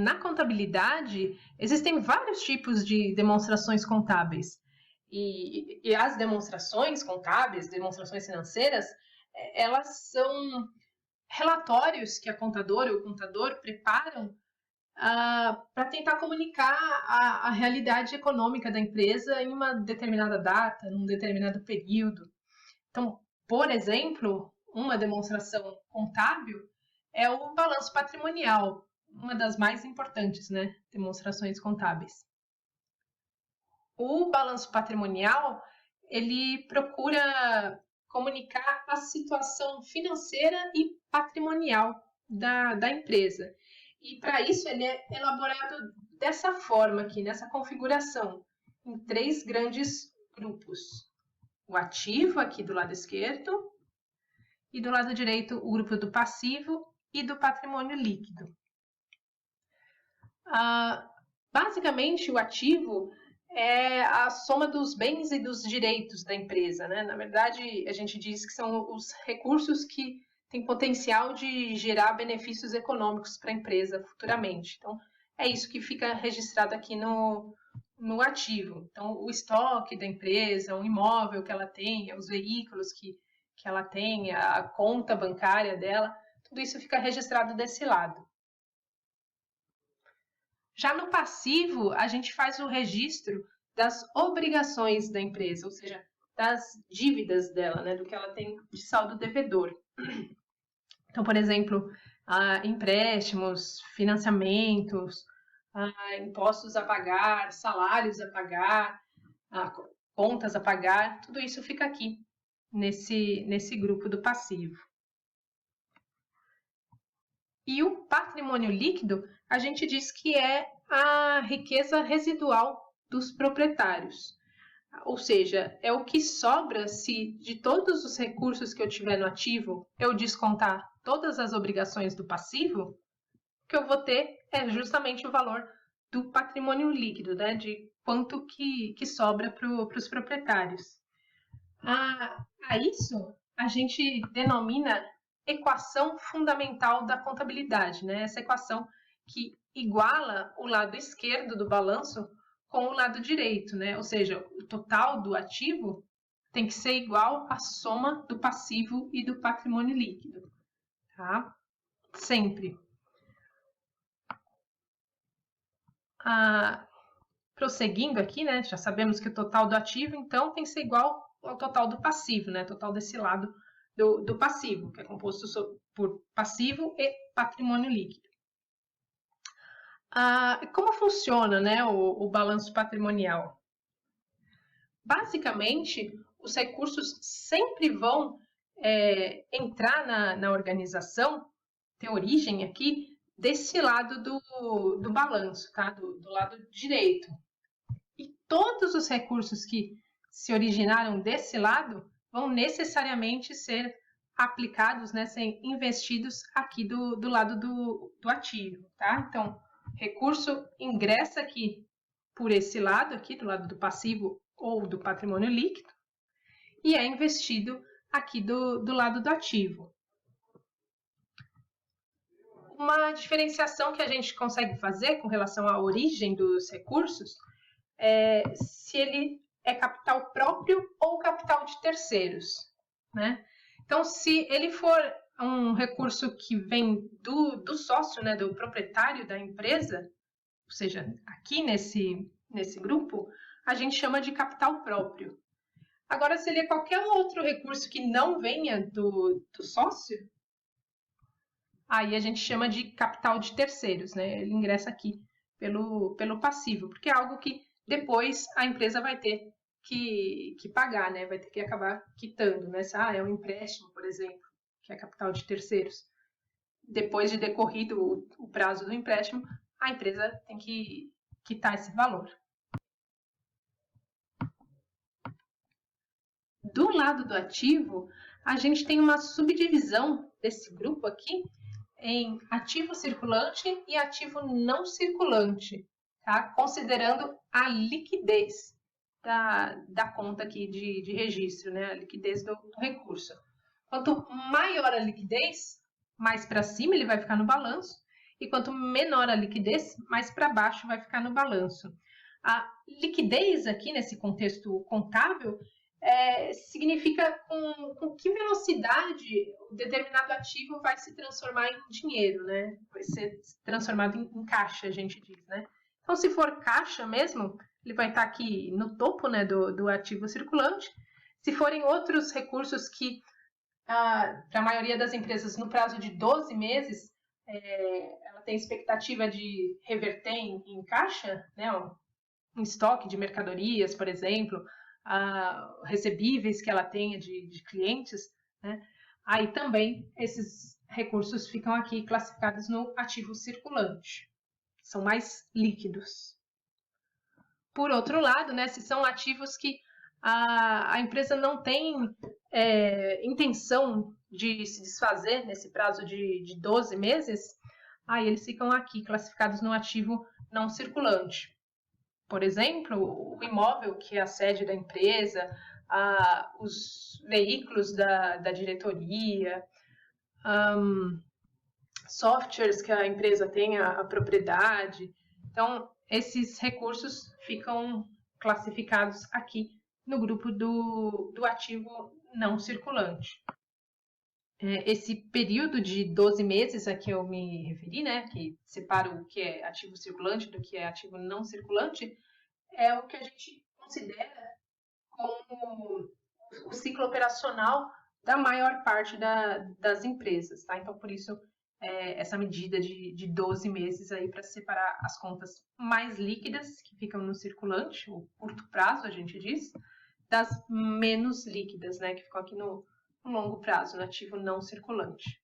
na contabilidade, existem vários tipos de demonstrações contábeis. E as demonstrações contábeis, demonstrações financeiras, elas são relatórios que a contadora ou o contador preparam para tentar comunicar a realidade econômica da empresa em uma determinada data, num determinado período. Então, por exemplo, uma demonstração contábil é o balanço patrimonial, uma das mais importantes, né, demonstrações contábeis. O balanço patrimonial, ele procura comunicar a situação financeira e patrimonial da empresa. E para isso ele é elaborado dessa forma aqui, nessa configuração, em 3 grandes grupos. O ativo aqui do lado esquerdo e do lado direito o grupo do passivo e do patrimônio líquido. Basicamente, o ativo é a soma dos bens e dos direitos da empresa, né? Na verdade, a gente diz que são os recursos que têm potencial de gerar benefícios econômicos para a empresa futuramente. Então, é isso que fica registrado aqui no ativo. Então, o estoque da empresa, o imóvel que ela tem, os veículos que ela tem, a conta bancária dela, tudo isso fica registrado desse lado. Já no passivo, a gente faz o registro das obrigações da empresa, ou seja, das dívidas dela, né, do que ela tem de saldo devedor. Então, por exemplo, empréstimos, financiamentos, impostos a pagar, salários a pagar, contas a pagar, tudo isso fica aqui nesse grupo do passivo. E o patrimônio líquido, a gente diz que é a riqueza residual dos proprietários. Ou seja, é o que sobra se de todos os recursos que eu tiver no ativo, eu descontar todas as obrigações do passivo, o que eu vou ter é justamente o valor do patrimônio líquido, né? De quanto que sobra para os proprietários. A isso a gente denomina equação fundamental da contabilidade, né? Essa equação que iguala o lado esquerdo do balanço com o lado direito, né? Ou seja, o total do ativo tem que ser igual à soma do passivo e do patrimônio líquido, tá? Sempre. Prosseguindo aqui, né? Já sabemos que o total do ativo, então, tem que ser igual ao total do passivo, né? Total desse lado do passivo, que é composto por passivo e patrimônio líquido. Como funciona, né, o balanço patrimonial? Basicamente, os recursos sempre vão entrar na organização, ter origem aqui, desse lado do balanço, tá? Do lado direito. E todos os recursos que se originaram desse lado vão necessariamente ser aplicados, né, ser investidos aqui do lado do ativo, tá? Então, recurso ingressa aqui por esse lado aqui, do lado do passivo ou do patrimônio líquido, e é investido aqui do lado do ativo. Uma diferenciação que a gente consegue fazer com relação à origem dos recursos é se ele é capital próprio ou capital de terceiros, né? Então, se ele for um recurso que vem do sócio, né, do proprietário da empresa, ou seja, aqui nesse grupo, a gente chama de capital próprio. Agora, se ele é qualquer outro recurso que não venha do sócio, aí a gente chama de capital de terceiros, né? Ele ingressa aqui pelo passivo, porque é algo que depois a empresa vai ter que pagar, né? Vai ter que acabar quitando, né? Se é um empréstimo, por exemplo, que é capital de terceiros. Depois de decorrido o prazo do empréstimo, a empresa tem que quitar esse valor. Do lado do ativo, a gente tem uma subdivisão desse grupo aqui em ativo circulante e ativo não circulante, tá? Considerando a liquidez da conta aqui de registro, né? A liquidez do recurso. Quanto maior a liquidez, mais para cima ele vai ficar no balanço, e quanto menor a liquidez, mais para baixo vai ficar no balanço. A liquidez aqui, nesse contexto contábil, significa com que velocidade o determinado ativo vai se transformar em dinheiro, né? Vai ser transformado em caixa, a gente diz, né? Então, se for caixa mesmo, ele vai estar aqui no topo, né, do ativo circulante. Se forem outros recursos que, para a maioria das empresas, no prazo de 12 meses, ela tem expectativa de reverter em caixa, né, em estoque de mercadorias, por exemplo, recebíveis que ela tenha de clientes, né? Aí também esses recursos ficam aqui classificados no ativo circulante. São mais líquidos. Por outro lado, né, se são ativos que a empresa não tem intenção de se desfazer nesse prazo de 12 meses, aí eles ficam aqui classificados no ativo não circulante. Por exemplo, o imóvel que é a sede da empresa, os veículos da diretoria, softwares que a empresa tem a propriedade. Então, esses recursos ficam classificados aqui no grupo do ativo não circulante. Esse período de 12 meses a que eu me referi, né, que separa o que é ativo circulante do que é ativo não circulante, é o que a gente considera como o ciclo operacional da maior parte das empresas, tá? Então, por isso, essa medida de 12 meses aí para separar as contas mais líquidas, que ficam no circulante, o curto prazo, a gente diz, das menos líquidas, né, que ficam aqui no longo prazo, no ativo não circulante.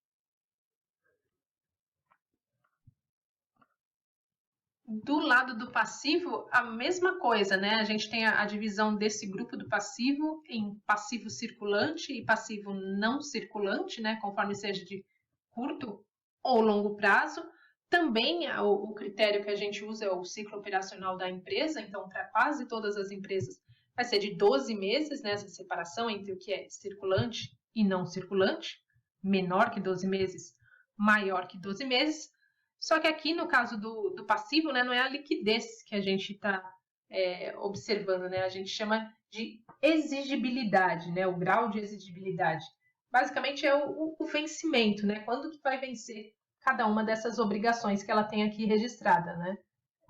Do lado do passivo, a mesma coisa, né? A gente tem a divisão desse grupo do passivo em passivo circulante e passivo não circulante, né? Conforme seja de curto ou longo prazo. Também o critério que a gente usa é o ciclo operacional da empresa, então, para quase todas as empresas, vai ser de 12 meses, né? Essa separação entre o que é circulante e não circulante, menor que 12 meses, maior que 12 meses. Só que aqui, no caso do passivo, né, não é a liquidez que a gente está observando, né? A gente chama de exigibilidade, né? O grau de exigibilidade. Basicamente é o vencimento, né? Quando que vai vencer cada uma dessas obrigações que ela tem aqui registrada, né?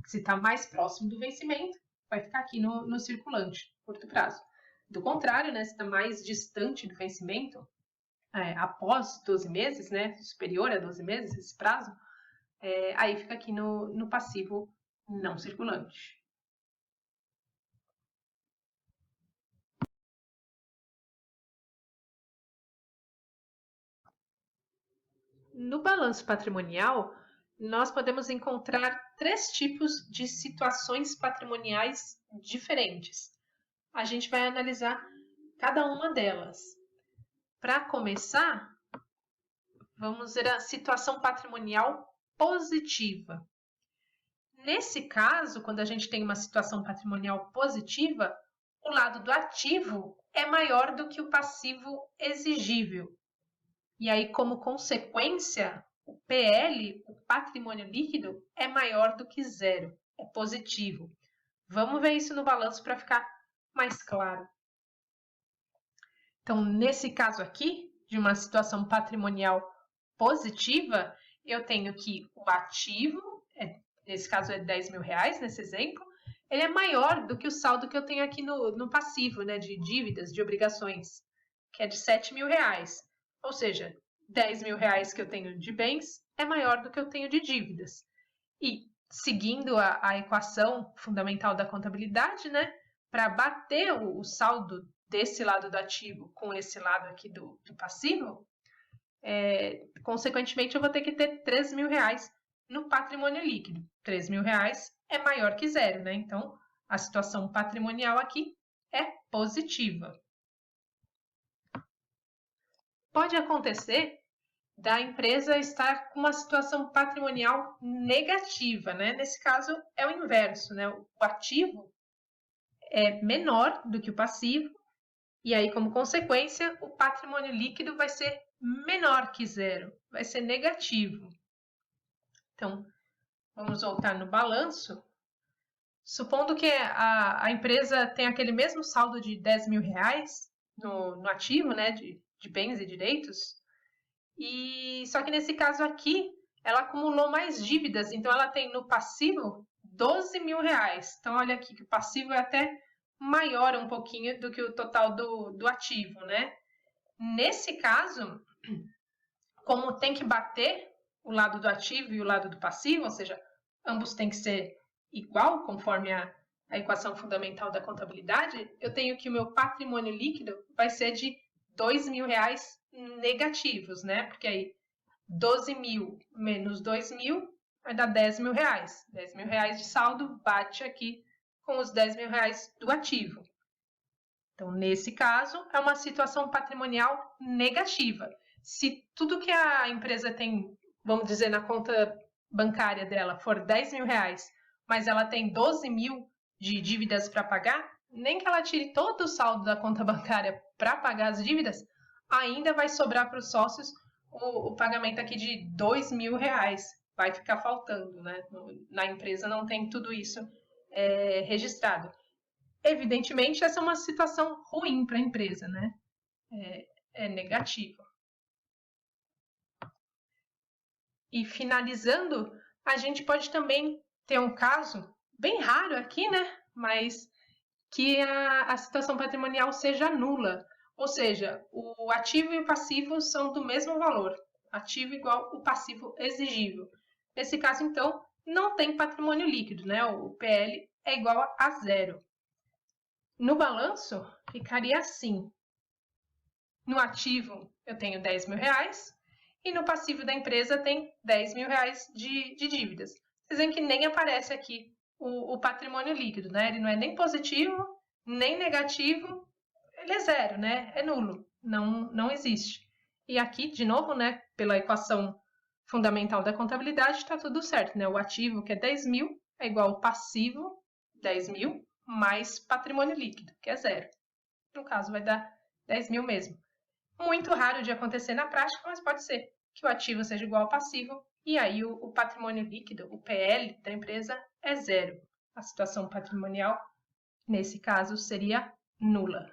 Se está mais próximo do vencimento, vai ficar aqui no circulante, curto prazo. Do contrário, né? Se está mais distante do vencimento, após 12 meses, né? Superior a 12 meses, esse prazo, aí fica aqui no passivo não circulante. No balanço patrimonial, nós podemos encontrar 3 tipos de situações patrimoniais diferentes. A gente vai analisar cada uma delas. Para começar, vamos ver a situação patrimonial positiva. Nesse caso, quando a gente tem uma situação patrimonial positiva, o lado do ativo é maior do que o passivo exigível. E aí, como consequência, o PL, o patrimônio líquido, é maior do que zero, é positivo. Vamos ver isso no balanço para ficar mais claro. Então, nesse caso aqui, de uma situação patrimonial positiva, eu tenho que o ativo, nesse caso é 10 mil reais, nesse exemplo, ele é maior do que o saldo que eu tenho aqui no passivo, né, de dívidas, de obrigações, que é de 7 mil reais. Ou seja, 10 mil reais que eu tenho de bens é maior do que eu tenho de dívidas. E seguindo a equação fundamental da contabilidade, né, para bater o saldo desse lado do ativo com esse lado aqui do passivo, consequentemente eu vou ter que ter 3 mil reais no patrimônio líquido. 3 mil reais é maior que zero, né? Então, a situação patrimonial aqui é positiva. Pode acontecer da empresa estar com uma situação patrimonial negativa, né? Nesse caso, é o inverso, né? O ativo é menor do que o passivo, e aí, como consequência, o patrimônio líquido vai ser menor que zero, vai ser negativo. Então, vamos voltar no balanço. Supondo que a empresa tem aquele mesmo saldo de R$10.000 no ativo, né, de bens e direitos, e só que nesse caso aqui, ela acumulou mais dívidas, então ela tem no passivo R$12.000. Então, olha aqui que o passivo é até maior um pouquinho do que o total do ativo, né? Nesse caso, como tem que bater o lado do ativo e o lado do passivo, ou seja, ambos têm que ser igual, conforme a equação fundamental da contabilidade, eu tenho que o meu patrimônio líquido vai ser de R$2.000 negativos, né? Porque aí 12.000 menos 2.000 vai dar R$10.000. R$10.000 de saldo bate aqui com os R$10.000 do ativo. Então, nesse caso, é uma situação patrimonial negativa. Se tudo que a empresa tem, vamos dizer, na conta bancária dela for R$10.000, mas ela tem 12.000 de dívidas para pagar, nem que ela tire todo o saldo da conta bancária para pagar as dívidas, ainda vai sobrar para os sócios o pagamento aqui de R$2.000. Vai ficar faltando, né? Na empresa não tem tudo isso registrado. Evidentemente, essa é uma situação ruim para a empresa, né? É negativa. E finalizando, a gente pode também ter um caso, bem raro aqui, né? Mas que a situação patrimonial seja nula. Ou seja, o ativo e o passivo são do mesmo valor. Ativo igual o passivo exigível. Nesse caso, então, não tem patrimônio líquido, né? O PL é igual a zero. No balanço, ficaria assim. No ativo, eu tenho R$10.000 e no passivo da empresa tem R$10.000 de dívidas. Vocês veem que nem aparece aqui o patrimônio líquido, né? Ele não é nem positivo, nem negativo, ele é zero, né? É nulo, não existe. E aqui, de novo, né, pela equação fundamental da contabilidade, está tudo certo, né? O ativo, que é 10.000, é igual ao passivo, 10.000, mais patrimônio líquido, que é zero. No caso, vai dar 10.000 mesmo. Muito raro de acontecer na prática, mas pode ser que o ativo seja igual ao passivo e aí o patrimônio líquido, o PL da empresa, é zero. A situação patrimonial, nesse caso, seria nula.